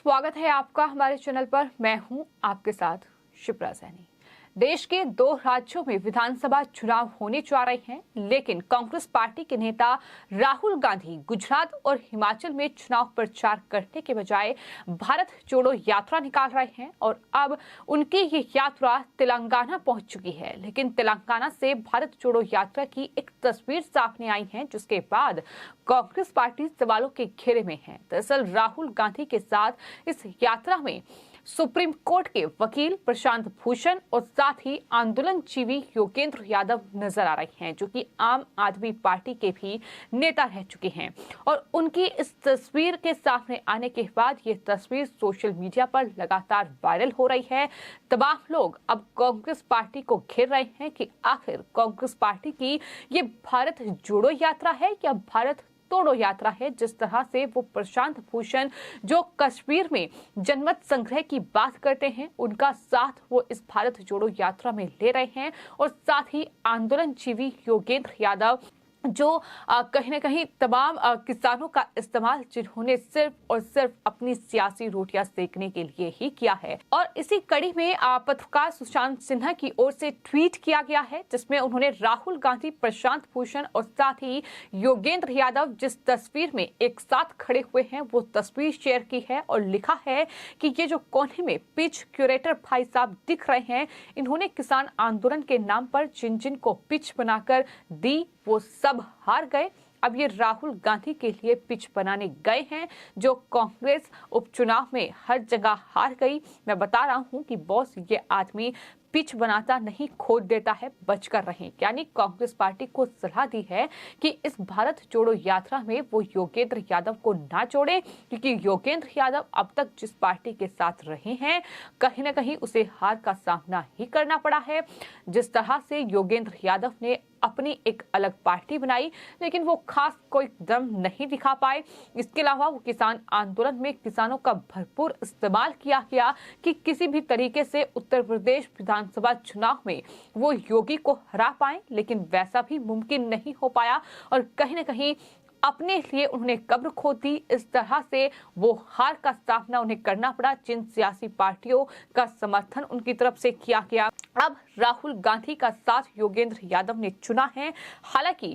स्वागत है आपका हमारे चैनल पर। मैं हूं आपके साथ शिप्रा सैनी। देश के 2 राज्यों में विधानसभा चुनाव होने जा रहे हैं, लेकिन कांग्रेस पार्टी के नेता राहुल गांधी गुजरात और हिमाचल में चुनाव प्रचार करने के बजाय भारत जोड़ो यात्रा निकाल रहे हैं और अब उनकी ये यात्रा तेलंगाना पहुंच चुकी है। लेकिन तेलंगाना से भारत जोड़ो यात्रा की एक तस्वीर सामने आई है, जिसके बाद कांग्रेस पार्टी सवालों के घेरे में है। दरअसल राहुल गांधी के साथ इस यात्रा में सुप्रीम कोर्ट के वकील प्रशांत भूषण और साथ ही आंदोलनजीवी योगेंद्र यादव नजर आ रहे हैं, जो कि आम आदमी पार्टी के भी नेता रह चुके हैं। और उनकी इस तस्वीर के सामने आने के बाद ये तस्वीर सोशल मीडिया पर लगातार वायरल हो रही है। तमाम लोग अब कांग्रेस पार्टी को घेर रहे हैं कि आखिर कांग्रेस पार्टी की ये भारत जोड़ो यात्रा है या भारत तोड़ो यात्रा है। जिस तरह से वो प्रशांत भूषण जो कश्मीर में जनमत संग्रह की बात करते हैं, उनका साथ वो इस भारत जोड़ो यात्रा में ले रहे हैं और साथ ही आंदोलनजीवी योगेंद्र यादव जो कहीं न कहीं तमाम किसानों का इस्तेमाल जिन्होंने सिर्फ और सिर्फ अपनी सियासी रोटियां सेकने के लिए ही किया है। और इसी कड़ी में पत्रकार सुशांत सिन्हा की ओर से ट्वीट किया गया है, जिसमें उन्होंने राहुल गांधी, प्रशांत भूषण और साथ ही योगेंद्र यादव जिस तस्वीर में एक साथ खड़े हुए हैं वो तस्वीर शेयर की है और लिखा है कि ये जो कोने में पिच क्यूरेटर भाई साहब दिख रहे हैं, इन्होंने किसान आंदोलन के नाम पर जिन जिन को पिच बनाकर दी वो सब हार गए। अब ये राहुल गांधी के लिए पिच बनाने गए हैं, जो कांग्रेस उपचुनाव में हर जगह हार गई। मैं बता रहा हूं कि बॉस, ये आदमी पिच बनाता नहीं खोद देता है, बचकर रहें। यानी कांग्रेस पार्टी को सलाह दी है कि इस भारत जोड़ो यात्रा में वो योगेंद्र यादव को ना जोड़े, क्योंकि योगेंद्र यादव अब तक जिस पार्टी के साथ रहे हैं, कहीं ना कहीं उसे हार का सामना ही करना पड़ा है। जिस तरह से योगेंद्र यादव ने अपनी एक अलग पार्टी बनाई, लेकिन वो खास कोई दम नहीं दिखा पाए। इसके अलावा वो किसान आंदोलन में किसानों का भरपूर इस्तेमाल किया गया कि किसी भी तरीके से उत्तर प्रदेश विधानसभा चुनाव में वो योगी को हरा पाए, लेकिन वैसा भी मुमकिन नहीं हो पाया और कहीं न कहीं अपने लिए उन्होंने कब्र खो दी। इस तरह से वो हार का सामना उन्हें करना पड़ा, जिन सियासी पार्टियों का समर्थन उनकी तरफ से किया गया। अब राहुल गांधी का साथ योगेंद्र यादव ने चुना है। हालांकि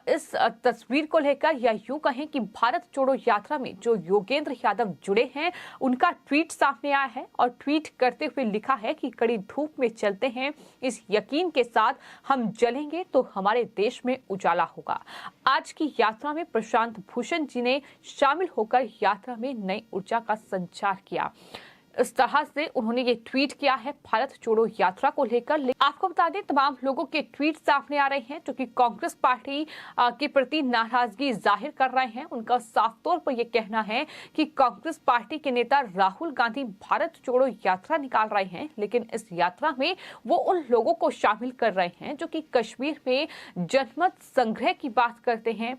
इस तस्वीर को लेकर या यूं कहें कि भारत जोड़ो यात्रा में जो योगेंद्र यादव जुड़े हैं, उनका ट्वीट सामने आया है और ट्वीट करते हुए लिखा है कि कड़ी धूप में चलते हैं, इस यकीन के साथ हम जलेंगे तो हमारे देश में उजाला होगा। आज की यात्रा में प्रशांत भूषण जी ने शामिल होकर यात्रा में नई ऊर्जा का संचार किया। इस तरह से उन्होंने ये ट्वीट किया है भारत जोड़ो यात्रा को लेकर। आपको बता दें, तमाम लोगों के ट्वीट सामने आ रहे हैं जो कि कांग्रेस पार्टी के प्रति नाराजगी जाहिर कर रहे हैं। उनका साफ तौर पर यह कहना है कि कांग्रेस पार्टी के नेता राहुल गांधी भारत जोड़ो यात्रा निकाल रहे हैं, लेकिन इस यात्रा में वो उन लोगों को शामिल कर रहे हैं जो कि कश्मीर में जनमत संग्रह की बात करते हैं,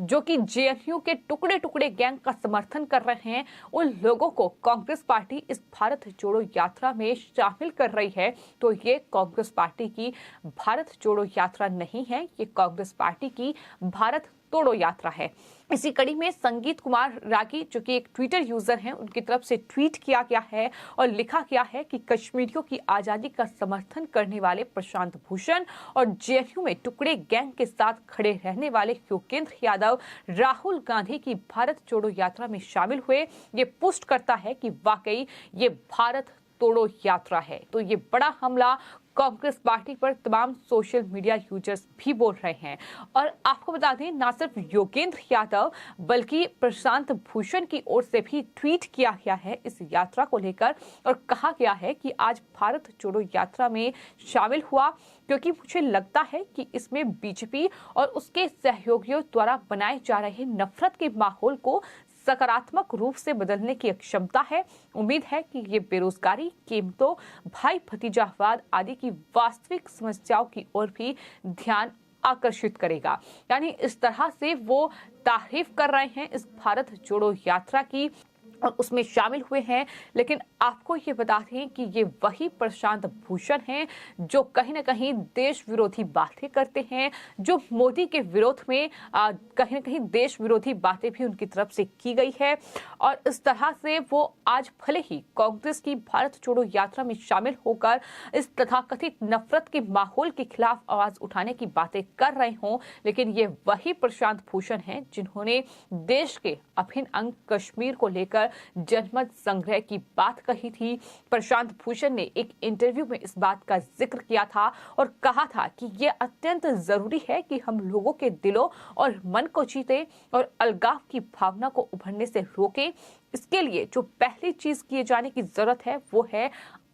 जो कि जेएनयू के टुकड़े टुकड़े गैंग का समर्थन कर रहे हैं। उन लोगों को कांग्रेस पार्टी इस भारत जोड़ो यात्रा में शामिल कर रही है, तो ये कांग्रेस पार्टी की भारत जोड़ो यात्रा नहीं है, ये कांग्रेस पार्टी की भारत तोड़ो यात्रा है। इसी कड़ी में संगीत कुमार रागी, जो कि एक ट्विटर यूजर हैं, उनकी तरफ से ट्वीट किया गया है और लिखा गया है कि कश्मीरियों की आजादी का समर्थन करने वाले प्रशांत भूषण और जेएनयू में टुकड़े गैंग के साथ खड़े रहने वाले योगेंद्र यादव राहुल गांधी की भारत जोड़ो यात्रा में शामिल हुए। ये पुष्ट करता है कि वाकई ये भारत तोड़ो यात्रा है। तो ये बड़ा हमला कांग्रेस पार्टी पर तमाम सोशल मीडिया यूजर्स भी बोल रहे हैं। और आपको बता दें, न सिर्फ योगेंद्र यादव बल्कि प्रशांत भूषण की ओर से भी ट्वीट किया गया है इस यात्रा को लेकर और कहा गया है कि आज भारत जोड़ो यात्रा में शामिल हुआ क्योंकि मुझे लगता है कि इसमें बीजेपी और उसके सहयोगियों द्वारा बनाए जा रहे नफरत के माहौल को सकारात्मक रूप से बदलने की क्षमता है। उम्मीद है कि ये बेरोजगारी, कीमतों, भाई भतीजावाद आदि की वास्तविक समस्याओं की ओर भी ध्यान आकर्षित करेगा। यानी इस तरह से वो तारीफ कर रहे हैं इस भारत जोड़ो यात्रा की और उसमें शामिल हुए हैं। लेकिन आपको ये बता दें कि ये वही प्रशांत भूषण हैं जो कहीं ना कहीं देश विरोधी बातें करते हैं, जो मोदी के विरोध में कहीं ना कहीं देश विरोधी बातें भी उनकी तरफ से की गई है। और इस तरह से वो आज भले ही कांग्रेस की भारत छोड़ो यात्रा में शामिल होकर इस तथाकथित नफरत के माहौल के खिलाफ आवाज उठाने की बातें कर रहे हों, लेकिन ये वही प्रशांत भूषण हैं जिन्होंने देश के अभिन्न अंग कश्मीर को लेकर जनमत संग्रह की बात कही थी। प्रशांत भूषण ने एक इंटरव्यू में इस बात का जिक्र किया था और कहा था कि यह अत्यंत जरूरी है कि हम लोगों के दिलों और मन को जीते और अलगाव की भावना को उभरने से रोकें। इसके लिए जो पहली चीज किए जाने की जरूरत है वो है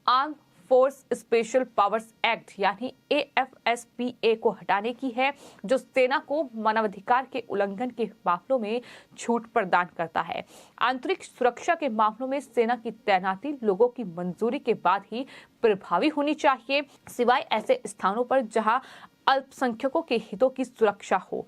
arm force special powers act यानी AFSPA को हटाने की है, जो सेना को मानवाधिकार के उल्लंघन के मामलों में छूट प्रदान करता है। आंतरिक सुरक्षा के मामलों में सेना की तैनाती लोगों की मंजूरी के बाद ही प्रभावी होनी चाहिए, सिवाय ऐसे स्थानों पर जहां अल्पसंख्यकों के हितों की सुरक्षा हो।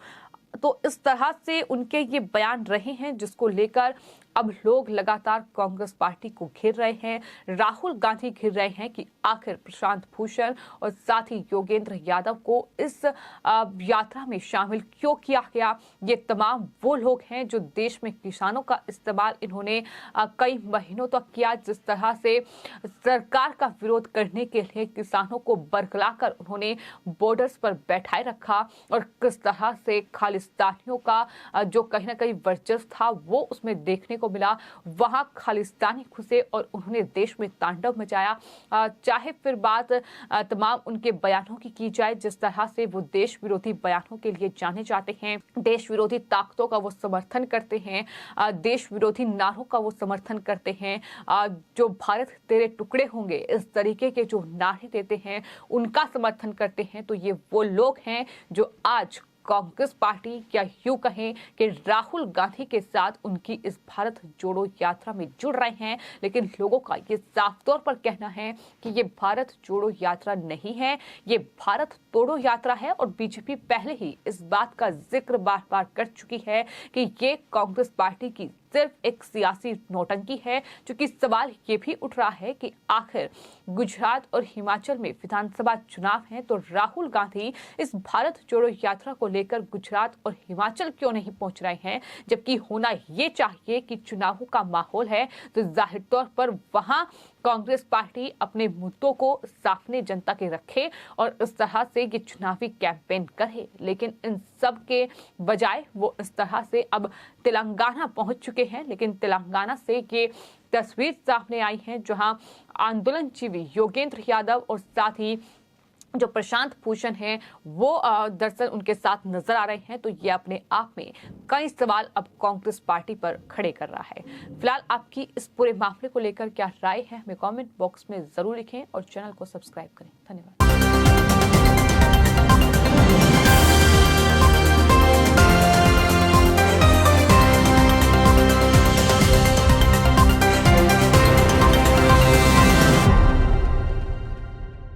तो इस तरह से उनके ये बयान रहे हैं, जिसको लेकर अब लोग लगातार कांग्रेस पार्टी को घेर रहे हैं। राहुल गांधी घेर रहे हैं कि आखिर प्रशांत भूषण और साथ ही योगेंद्र यादव को इस यात्रा में शामिल क्यों किया गया। ये तमाम वो लोग हैं जो देश में किसानों का इस्तेमाल इन्होंने कई महीनों तक किया, जिस तरह से सरकार का विरोध करने के लिए किसानों को बरगलाकर उन्होंने बॉर्डर्स पर बैठाए रखा और किस तरह से खालिस्तानियों का जो कहीं ना कहीं वर्चस्व था वो उसमें देखने को मिला। वहां खालिस्तानी घुसे और उन्होंने देश में तांडव मचाया। चाहे फिर बात तमाम उनके बयानों की जाए, जिस तरह से वो देश विरोधी बयानों के लिए जाने जाते हैं, देश विरोधी ताकतों का वो समर्थन करते हैं, देश विरोधी नारों का वो समर्थन करते हैं, जो भारत तेरे टुकड़े होंगे इस तरीके के जो नारे देते हैं उनका समर्थन करते हैं। तो ये वो लोग हैं जो आज कांग्रेस पार्टी या यूं कहें कि राहुल गांधी के साथ उनकी इस भारत जोड़ो यात्रा में जुड़ रहे हैं। लेकिन लोगों का ये साफ तौर पर कहना है कि ये भारत जोड़ो यात्रा नहीं है, ये भारत तोड़ो यात्रा है। और बीजेपी पहले ही इस बात का जिक्र बार बार कर चुकी है कि ये कांग्रेस पार्टी की सिर्फ एक सियासी नौटंकी है। क्योंकि सवाल ये भी उठ रहा है कि आखिर गुजरात और हिमाचल में विधानसभा चुनाव हैं, तो राहुल गांधी इस भारत जोड़ो यात्रा को लेकर गुजरात और हिमाचल क्यों नहीं पहुंच रहे हैं, जबकि होना ये चाहिए कि चुनावों का माहौल है तो जाहिर तौर पर वहां कांग्रेस पार्टी अपने मुद्दों को सामने जनता के रखे और इस तरह से ये चुनावी कैंपेन करे। लेकिन इन सब के बजाय वो इस तरह से अब तेलंगाना पहुंच चुके हैं। लेकिन तेलंगाना से ये तस्वीर सामने आई है जहां आंदोलनजीवी योगेंद्र यादव और साथ ही जो प्रशांत भूषण हैं वो दरअसल उनके साथ नजर आ रहे हैं। तो ये अपने आप में कई सवाल अब कांग्रेस पार्टी पर खड़े कर रहा है। फिलहाल आपकी इस पूरे मामले को लेकर क्या राय है हमें कमेंट बॉक्स में जरूर लिखें और चैनल को सब्सक्राइब करें। धन्यवाद।